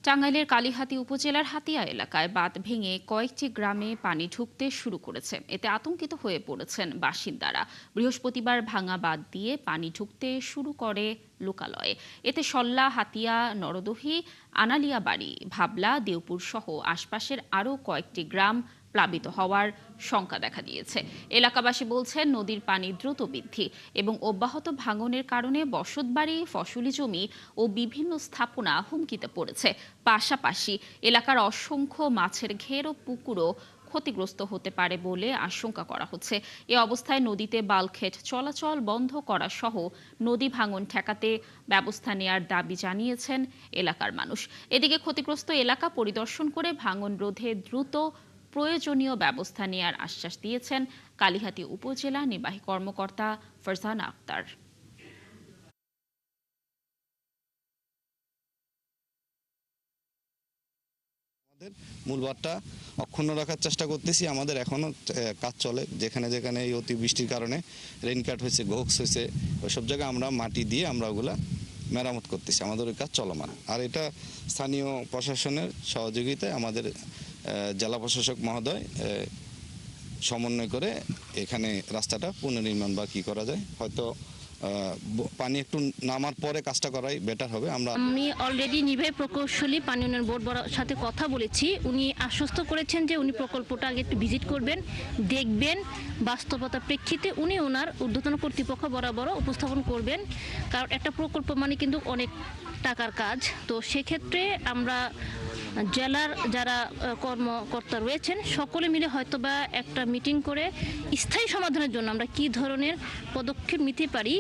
টাঙ্গাইলের কালিহাতী উপজেলার হাতিয়া এলাকায় বাঁধ ভেঙে কয়েকটি গ্রামে পানি ঢুকতে শুরু করেছে। এতে আতঙ্কিত হয়ে পড়েছেন বাসিন্দারা। বৃহস্পতিবার ভাঙা বাঁধ দিয়ে পানি ঢুকতে শুরু করে লোকালয়ে। এতে সল্লা, হাতিয়া, নরদহি, আনালিয়াবাড়ি, ভাবলা, দেওপুর সহ আশপাশের আরও কয়েকটি গ্রাম প্লাবিত হওয়ার শঙ্কা দেখা দিয়েছে। এলাকাবাসী বলছেন, নদীর পানি দ্রুত বৃদ্ধি এবং অব্যাহত ভাঙনের কারণে বসতবাড়ি, ফসলি জমি ও বিভিন্ন স্থাপনা হুমকিতে পড়েছে। পাশাপাশি এলাকার অসংখ্য মাছের ঘের ও পুকুরও ক্ষতিগ্রস্ত হতে পারে বলে আশঙ্কা করা হচ্ছে। এ অবস্থায় নদীতে বাল্কহেড চলাচল বন্ধ করা সহ নদী ভাঙন ঠেকাতে ব্যবস্থা নেয়ার দাবি জানিয়েছেন এলাকার মানুষ। এদিকে ক্ষতিগ্রস্ত এলাকা পরিদর্শন করে ভাঙন রোধে দ্রুত প্রয়োজনীয় ব্যবস্থা নেয়ার আশ্বাস দিয়েছেন কালিহাতী উপজেলা নির্বাহী কর্মকর্তা ফারজানা আক্তার। মূল বাঁধটা অক্ষুণ্ণ রাখার চেষ্টা করতেছি। আমাদের এখনো কাজ চলে, যেখানে যেখানে এই অতিবৃষ্টির কারণে রেইনকাট হয়েছে, গোক্স হয়েছে, ওইসব জায়গায় আমরা মাটি দিয়ে আমরা ওগুলা মেরামত করতেছি। আমাদের ওই কাজ চলমান। আর এটা স্থানীয় প্রশাসনের সহযোগিতায় আমাদের জেলা প্রশাসক মহোদয় সমন্বয় করে এখানে রাস্তাটা পুনর্নির্মাণ বা কি করা যায়, হয়তো পানি একটু নামার পরে কাজটা করাই বেটার হবে। আমি অলরেডি নির্বাহী প্রকৌশলী পানি উন্নয়ন বোর্ড সাথে কথা বলেছি। উনি আশ্বস্ত করেছেন যে উনি প্রকল্পটা আগে একটু ভিজিট করবেন, দেখবেন, বাস্তবতার প্রেক্ষিতে উনি ওনার ঊর্ধ্বতন কর্তৃপক্ষ বরাবর উপস্থাপন করবেন। কারণ একটা প্রকল্প মানে কিন্তু অনেক টাকার কাজ। তো সেক্ষেত্রে আমরা জেলার যারা কর্মকর্তা রয়েছেন সকলে মিলে হয়তোবা একটা মিটিং করে স্থায়ী সমাধানের জন্য আমরা কি ধরনের পদক্ষেপ নিতে পারি